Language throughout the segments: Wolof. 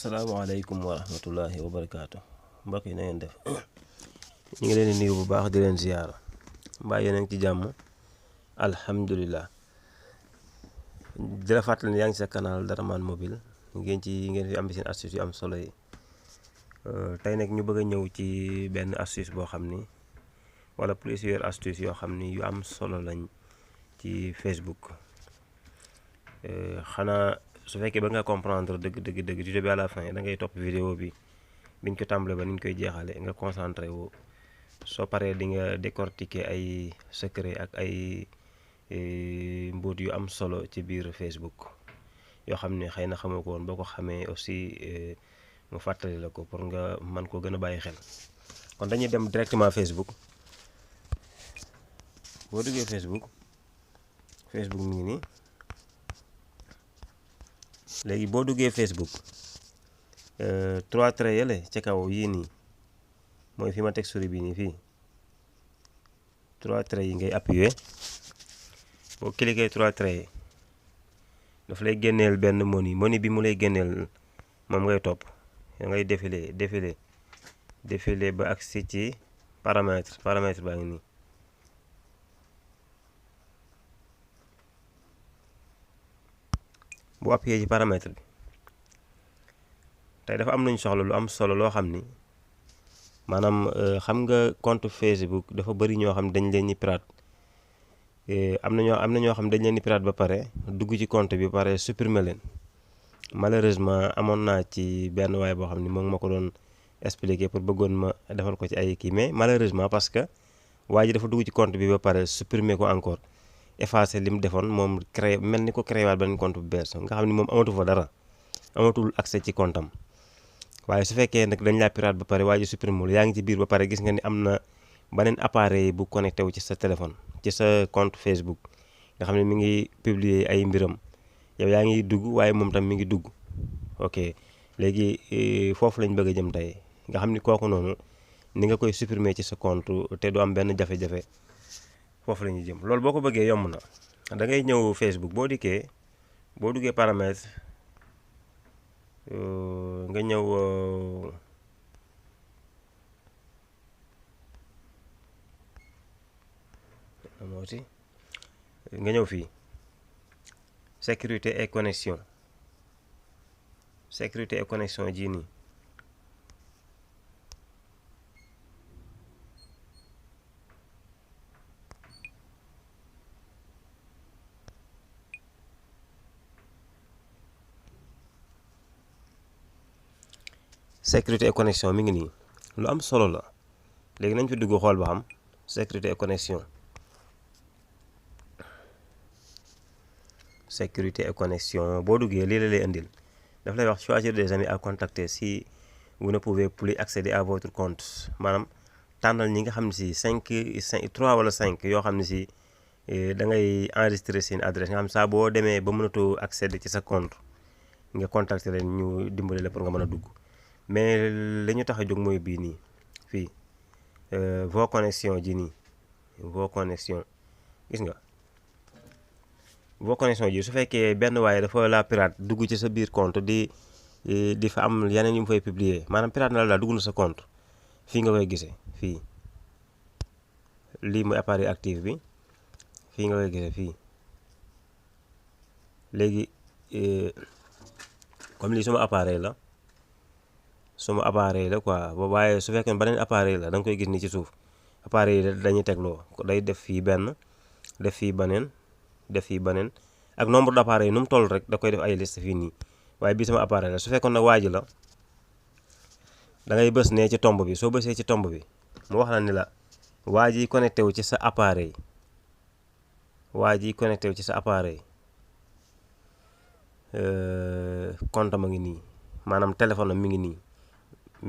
asalaamaaleykum wa rahmatullahi wa barakaatu mbokk yi na ngeen def ñu ngi leen di nuyu bu baax di leen ziyaara mbaa yéen a ngi ci jàmm alhamdulilah di la fàttali ne yaa ngi sa canal Daraman mobile ngeen fi am seen astuce yu am solo yi tey nag ñu bëgg a ñëw ci benn astuce boo xam ni wala plusieurs astuces yoo xam ni yu am solo lañ ci Facebook xanaa su fekkee ba nga comprendre dëgg tuto bi à la fin da ngay topp vidéo bi biñ ko tàmbalee ba niñ koy jeexale nga concentré wu soo paree di nga décortiquer ay secret ak ay mbóot yu am solo ci biir Facebook yoo xam ne xëy na xamoo ko woon boo ko xamee aussi mu fàttali la ko pour nga mën koo gën a bàyyi xel. kon dañuy dem directement Facebook boo duggee Facebook mi ngi nii. léegi boo duggee Facebook 3 traits yële ca kaw yii nii mooy fi ma teg souris bi nii fii 3 traits yi ngay appuyer boo cliquer 3 traits yi daf lay génneel benn menu bi mu lay génneel moom ngay topp da ngay défiler ba agsi ci paramètre baa ngi nii. bu appuyé ci paramètre bi tey dafa am nañu soxla lu am solo loo xam ni maanaam xam nga compte Facebook dafa bëri ñoo xam dañ leen di pirate am na ñoo xam dañ leen di pirate ba pare dugg ci compte bi ba pare supprimer leen malheureusement amoon naa ci benn waay boo xam ni moom ma ko doon expliquer pour bëggoon ma defal ko ci ay kii mais malheureusement parce que waa ji dafa dugg ci compte bi ba pare supprimer ko encore effacer li mu defoon moom mel ni ko créé waat beneen compte bu bees nga xam ni moom amatu fa dara amatul accès ci compte am waaye su fekkee nag dañ laa pirate ba pare waa ji supprimer yaa ngi ci biir ba pare gis nga ni am na beneen appareil bu connecté wu ci sa téléphone ci sa compte Facebook nga xam ne mi ngi publier ay mbiram yow yaa ngi dugg waaye moom tam mi ngi dugg ok léegi foofu lañ bëgg a jëm tey nga xam ni kooku noonu ni nga koy supprimer ci sa compte te du am benn jafe-jafe foofu la ñuy jëm loolu boo ko bëggee yomb na da ngay ñëw Facebook boo duggee paramètre nga ñëw fii sécurité et connexion jii nii sécurité et connexion mi ngi nii lu am solo la léegi nañ fi dugg xool ba xam sécurité et connexion boo duggee lii la lay indil daf lay wax choisir des amis à contacter si vous ne pouvez plus accéder à votre compte maanaam tànnal ñi nga xam ne si 3 wala 5 yoo xam ne si da ngay enregistrer seen adresse nga xam saa boo demee ba mënatoo accéder ci sa compte nga contacter leen ñu dimbali la pour nga mën a dugg. mais li ñu tax a jóg mooy bii nii fii vos connexions ji nii vos connexions gis nga vos connexions ji su fekkee benn waaye dafa la pirate dugg ci sa biir compte di fa am yeneen yu mu fay publier maanaam pirate na la daal dugg na sa compte fii nga koy gisee fii lii mooy appareil actif bi fii nga koy gisee fii léegi comme lii suma appareil la quoi waaye su fekkee beneen appareil la da nga koy gis ni ci suuf appareil yi dañuy tegloo day def fii benn def fii beneen ak nombre d'appareils yi nu mu toll rek da koy def ay liste fii nii waaye bii sama appareil la su fekkoon nag waa ji la da ngay bës ne ci tomb bi soo bësee ci tomb bi mu wax la ni la waa ji connecté wu ci sa appareil compte ma ngi nii maanaam téléphone am mi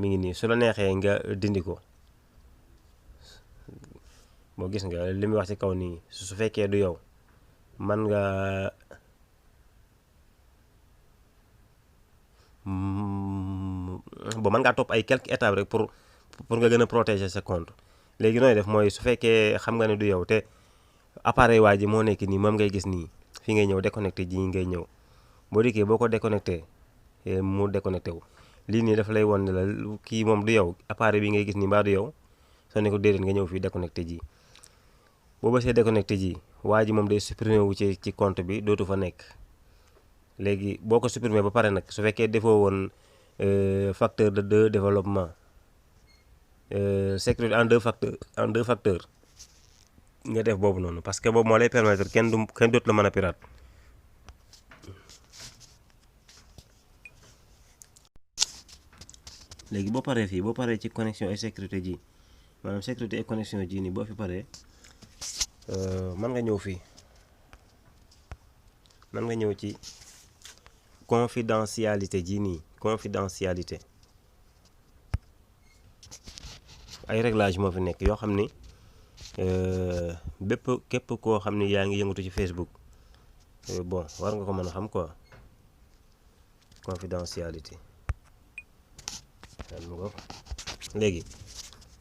ngi nii su la neexee nga dindi ko boo gis nga li muy wax ci kaw nii su fekkee du yow mën ngaa topp ay quelques étapes rek pour nga gën a protéger sa compte léegi nooy def mooy su fekkee xam nga ne du yow te appareil waa ji moo nekk nii moom ngay gis nii fi ngay ñëw déconnecté ji ngay ñëw boo dikkee boo ko déconnecté mu déconnecté wu lii nii dafa lay won ne la kii moom du yow appareil bi ngay gis nii mbaa du yow soo ne ko déedéet nga ñëw fii déconnecté ji boo bësee déconnecté ji waa ji moom day supprimer wu ci compte bi dootu fa nekk. léegi boo ko supprimer ba pare nag su fekkee defoo woon facteur de développement sécurité en deux facteurs nga def boobu noonu parce que boobu moo lay permettre kenn dootu la mën a pirate. léegi boo paree fii boo paree ci connexion et sécurité ji maanaam sécurité et connexion ji nii boo fi paree mën nga ñëw fii mën nga ñëw ci confidentialité ji nii confidentialité ay réglage moo fi nekk yoo xam ni képp koo xam ni yaa ngi yëngatu ci Facebook bon war nga ko mën a xam quoi confidentialité. léegi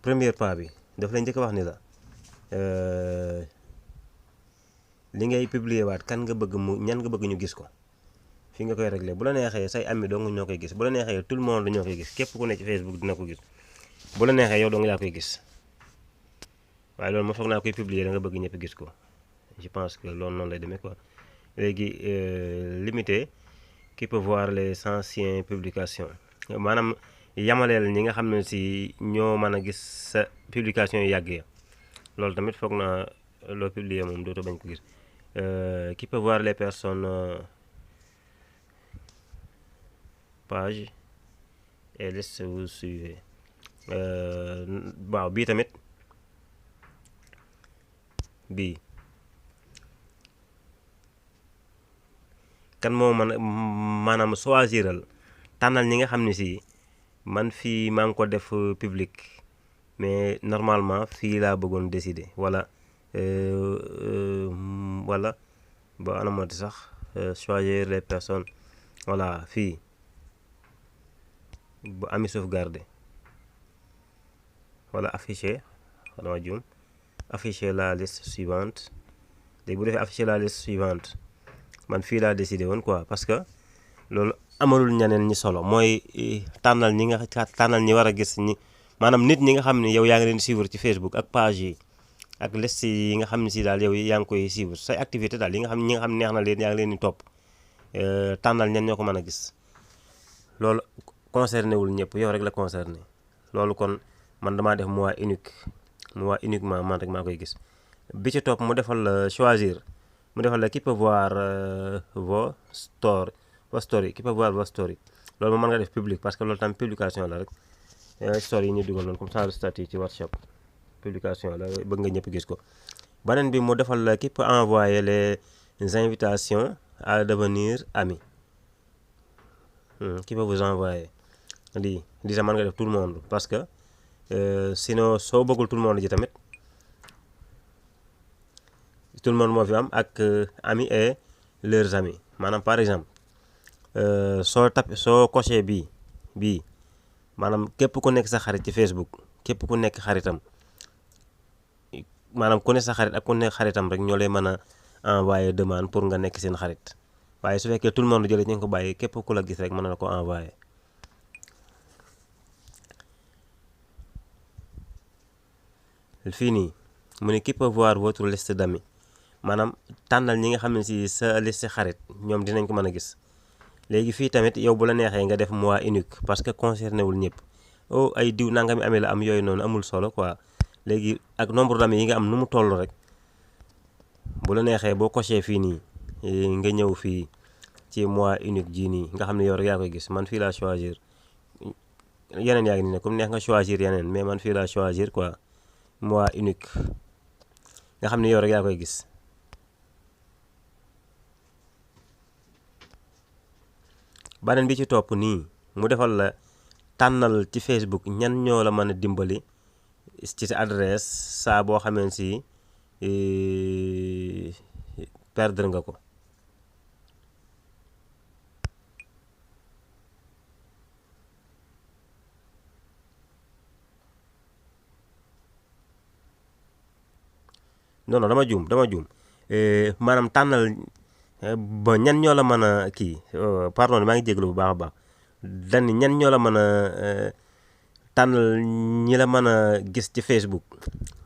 premier pas bi daf lay njëkk a wax ni la li ngay publier waat ñan nga bëgg ñu gis ko fi nga koy régler bu la neexee say ami dong ñoo koy gis bu la neexee tout le monde ñoo koy gis képp ku ne ci Facebook dina ko gis bu la neexee yow dong yaa koy gis waaye loolu ma foog naa koy publier da nga bëgg ñëpp gis ko je pense que loolu noonu lay demee quoi. léegi limité qui peut voir les anciennes publications maanaam yamaleel ñi nga xam ne si ñoo mën a gis sa publication yu yàgg ya loolu tamit foog naa loo publier moom dootoo bañ ko gis. Qui peut voir les personnes page et liste vous suivez waaw bii tamit bii kan moo mën a maanaam choisiral tànnal ñi nga xam ne si man fii maa ngi ko def public mais normalement fii laa bëggoon décider wala ba anamati sax choisir les personnes voilà fii ba ami sauvegarder wala afficher dama juum afficher la liste suivante léegi bu defee afficher la liste suivante man fii laa décidé woon quoi parce que loolu amalul ñeneen ñi solo mooy tànnal ñi war a gis ñi maanaam nit ñi nga xam ne yow yaa ngi leen di suivre ci Facebook ak page yi ak liste yi nga xam ne si daal yow yaa ngi koy suivre say activité daal yi nga xam ñi nga xam neex na leen yaa ngi leen di topp tànnal ñen ñoo ko mën a gis loolu concerné wul ñëpp yow rek la concerné loolu kon man damaa def moi uniquement man rek maa koy gis. bi ci topp mu defal la choisir mu defal la qui peut voir vos story qui peut voir vos story loolu moom mën nga def public parce que loolu tam publication la rek story yi ñu dugal noonu comme ça le statut ci WhatsApp publication la bëgg nga ñëpp gis ko. beneen bi mu defal la qui peut envoyer les invitations à devenir ami qui peut vous envoyer lii sax mën nga def tout le monde parce que sinon soo bëggul tout le monde ji tamit tout le monde moo fi am ak amis et leurs amis maanaam par exemple soo coché bii maanaam képp ku nekk sa xarit ci Facebook képp ku nekk xaritam maanaam ku ne sa xarit ak ku nekk xaritam rek ñoo lay mën a envoyer demande pour nga nekk seen xarit waaye su fekkee tout le monde jëlee ñu ngi ko bàyyi képp ku la gis rek mën na ko envoyer. fii nii mu ne qui peut voir votre liste d'amis maanaam tànnal ñi nga xam ne si sa liste xarit ñoom dinañ ko mën a gis. léegi fii tamit yow bu la neexee nga def moi unique parce que concerné wul ñëpp ay diw nangami amee la am yooyu noonu amul solo quoi léegi ak nombre d'amis yi nga am nu mu toll rek bu la neexee boo coché fii nii nga ñëw fii ci moi unique jii nii nga xam ne yow rek yaa koy gis man fii laa choisir yeneen yaa ngi nii ne comme neex nga choisir yeneen mais man fii laa choisir quoi moi unique nga xam ne yow rek yaa koy gis. beneen bi ci topp nii mu defal la tànnal ci Facebook ñan ñoo la mën a dimbali ci sa adresse saa boo xamee si perdre nga ko. non dama juum maanaam tànnal ba ñan ñoo la mën a kii pardon maa ngi jégalu bu baax a baax dani ñan ñoo la mën a tànnal ñi la mën a gis ci Facebook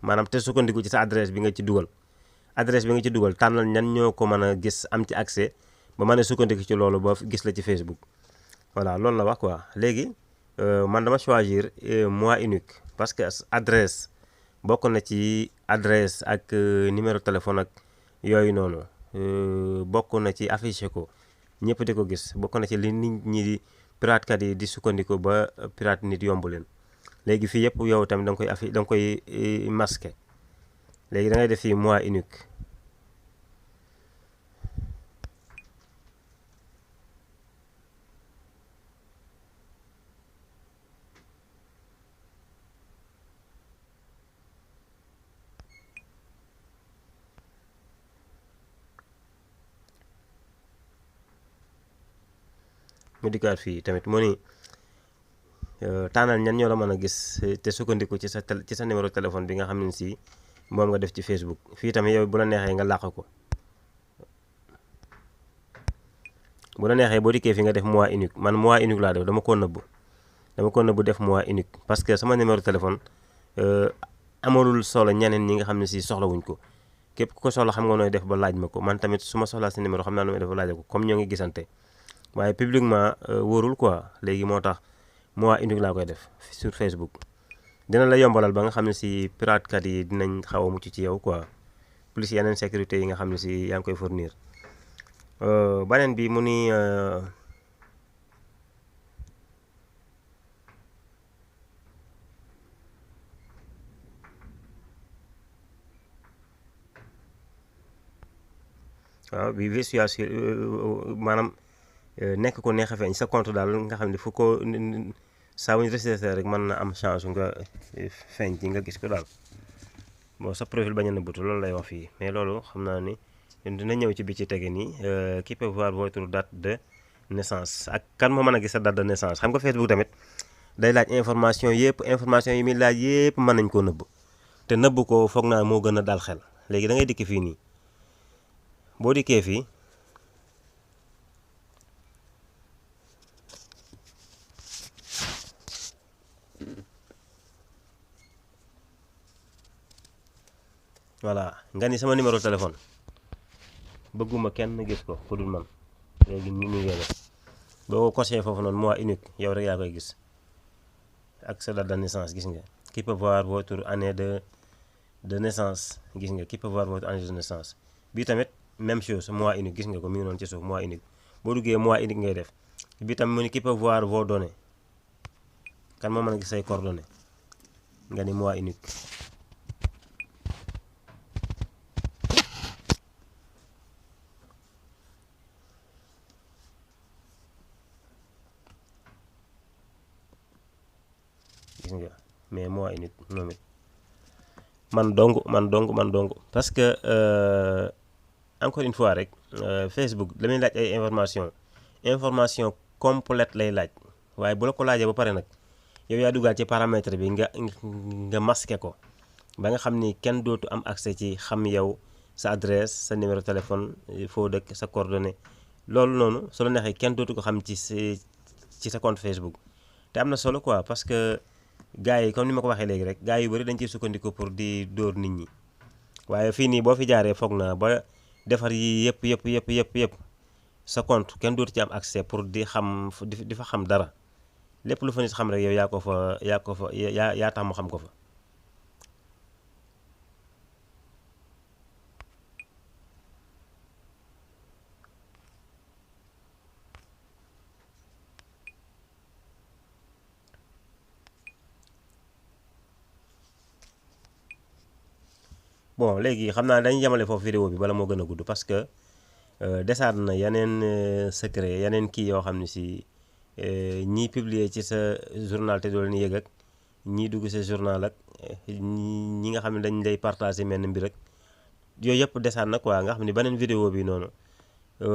maanaam te sukkandiku ci sa adresse bi nga ci dugal tànnal ñan ñoo ko mën a gis am ci accès ba mën a sukkandiku ci loolu ba gis la ci Facebook. voilà loolu la wax quoi léegi man dama choisir mois unique parce que adresse bokk na ci adresse ak numéro téléphone ak yooyu noonu bokk na ci affiché ko ñëpp di ko gis bokk na ci li nit ñi di piratekat yi di sukkandiku ba pirate nit yombu leen. léegi fii yëpp yow tamit da nga koy da nga koy masqué léegi da ngay def fii mois unique. mu dikkaat fii tamit mu ni tànnal ñan ñoo la mën a gis te sukkandiku ci sa numéro téléphone bi nga xam ne si moom nga def ci Facebook. fii tamit yow bu la neexee nga làq ko bu la neexee boo dikkee fi nga def mois unique man mois unique laa def dama ko nëbbu def mois unique parce que sama numéro téléphone amalul solo ñeneen ñi nga xam ne si soxlawuñ ko képp ku ko soxla xam nga nooy def ba laaj ma ko man tamit su ma soxlaa si numéro xam naa nooy def ba laaj ko comme ñoo ngi gisante waaye publiquement wóorul quoi léegi moo tax mois unique laa koy def sur Facebook. dina la yombalal ba nga xam ne si piratekat yi dinañ xaw a mucc ci yow quoi plus yeneen sécurité yi nga xam ne si yaa ngi koy fournir. beneen bi mu ni waaw bi visualisation maanaam nekk ko neex a feeñ sa compte daal nga xam ne fu ko saa wuñ recherché rek mën na am chance nga feeñ ci nga gis ko daal bon sa profil bañ a nëbbatu loolu lay wax fii mais loolu xam naa ni dina ñëw ci bi ci tege nii qui peut voir votre date de naissance ak kan moo mën a gis sa date de naissance xam nga Facebook tamit day laaj information yi muy laaj yëpp mën nañ koo nëbb te nëbb ko foog naa moo gën a dal xel léegi da ngay dikk fii nii boo dikkee fii voilà nga ni sama numéro téléphone bëgguma kenn gis ko ku dul man léegi ñu ngi def boo ko coché foofu noonu mois unique yow rek yaa koy gis ak sa date de naissance gis nga qui peut voir votre année de naissance gis nga qui peut voir votre année de naissance bii tamit même chose mois unique gis nga ko mi ngi noonu ci suuf mois unique boo duggee mois unique ngay def bii tamit mu ni qui peut voir vos données kan moo mën a gis say coordonnées nga ni mois unique. gis nga mais mois unique moom it man dong parce que encore une fois rek Facebook la muy laaj ay information complète lay laaj waaye bu la ko laajee ba pare nag yow yaa duggaat ci paramètre bi nga masqué ko ba nga xam ni kenn dootu am accès ci xam yow sa adresse sa numéro téléphone foo dëkk sa coordonnée loolu noonu su la neexee kenn dootu ko xam ci sa compte Facebook te am na solo quoi parce que gars yi comme ni ma ko waxee léegi rek gars yu bëri dañ ciy sukkandiku pour di dóor nit ñi waaye fii nii boo fi jaaree foog na ba defar yi yëpp sa compte kenn dootu ci am accès pour di fa xam dara lépp lu fa nit xam rek yow yaa tax mu xam ko fa. bon léegi xam naa dañuy yemale foofu vidéo bi bala moo gën a gudd parce que desaat na yeneen secret yeneen kii yoo xam ne si ñiy publier ci sa journal te doo leen yëg ak ñiy dugg sa journal ak ñi nga xam ne dañ lay partager menn mbir rek yooyu yëpp desaat na quoi nga xam ne beneen vidéo bi noonu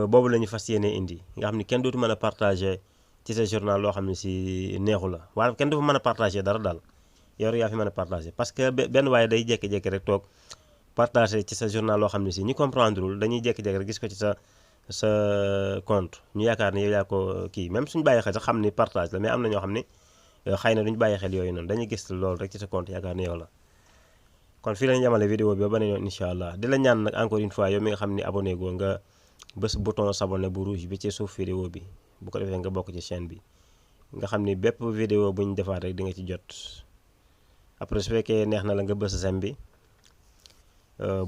boobu la ñu fas yéene indi nga xam ne kenn dootu mën a partager ci sa journal loo xam ne si neexu la waaye kenn du fa mën a partager dara daal yow rek yaa fi mën a partager parce que benn waaye day jékki-jékki rek toog partager ci sa journal loo xam ne si ñi comprendrewul dañuy jékki-jékki rek gis ko ci sa sa compte ñu yaakaar ne yow yaa ko kii même suñu bàyyi xel sax xam ni partage la mais am na ñoo xam ne xëy na duñu bàyyi xel yooyu noonu dañuy gis loolu rek ci sa compte yaakaar ne yow la. kon fii lañu yemale vidéo bi ba beneen yoon incha allah di la ñaan nag encore une fois yow mi nga xam ni abonné goo nga bës bouton s'abonner bu rouge bi ci suuf vidéo bi bu ko defee nga bokk ci chaîne bi nga xam ni bépp vidéo bu ñu defaat rek di nga ci jot. après su fekkee neex na la nga bës sem bi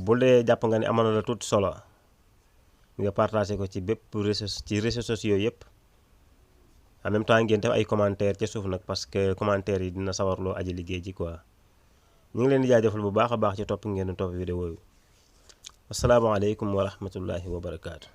bu dee jàpp nga ni amoon na la tuuti solo nga partagé ko ci bépp réseaux sociaux yëpp en même temps ngeen def ay commentaires ca suuf nag parce que commentaires yi dina sawarloo aji liggéey ji quoi. ñu ngi leen di jaajëfal bu baax a baax ci topp ngeen di topp vidéo yi asalaamaaleykum wa rahmatullahi wa barakaatu.